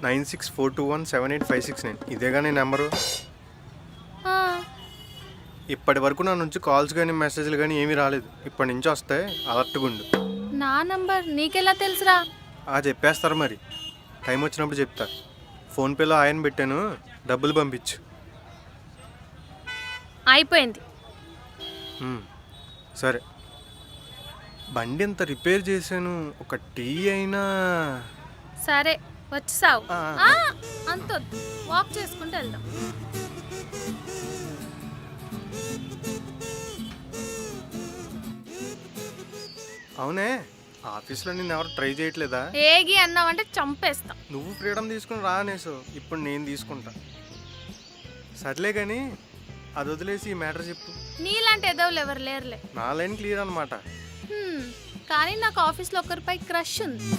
9642178569 ఇదేగా నీ నెంబరు. ఆ, ఇప్పటి వరకు నా నుంచి కాల్స్ కానీ మెసేజ్లు కానీ ఏమీ రాలేదు. ఇప్పటి నుంచి వస్తాయి, అలర్ట్గా ఉండు. నా నంబర్ నీకెలా తెలుసురా? చెప్పేస్తారు మరి, టైం వచ్చినప్పుడు చెప్తా. ఫోన్పేలో ఆయన పెట్టాను, డబ్బులు పంపించు. అయిపోయింది. సరే, బండి ఎంత రిపేర్ చేశాను, ఒక టీ అయినా. సరే వచ్చేసావు. ఆ. అంతొద్దు, వాక్ చేసుకుంటూ వెళ్దాం. అవునే, ఆఫీస్లో నిన్ను ఎవరు ట్రై చేయట్లేదా? ఏగి అన్నావంటే చంపేస్తా. నువ్వు ఫ్రీడమ్ తీసుకుని రా అనేసు, ఇప్పుడు నేను తీసుకుంటా. సర్లే కానీ అది వదిలేసి ఈ మ్యాటర్ చెప్పు. నీలాంటి ఎదవులు ఎవరు లేరులే. నా లైన్ క్లియర్ అనమాట. కానీ నాకు ఆఫీస్లో ఒకరిపై క్రష్ ఉంది.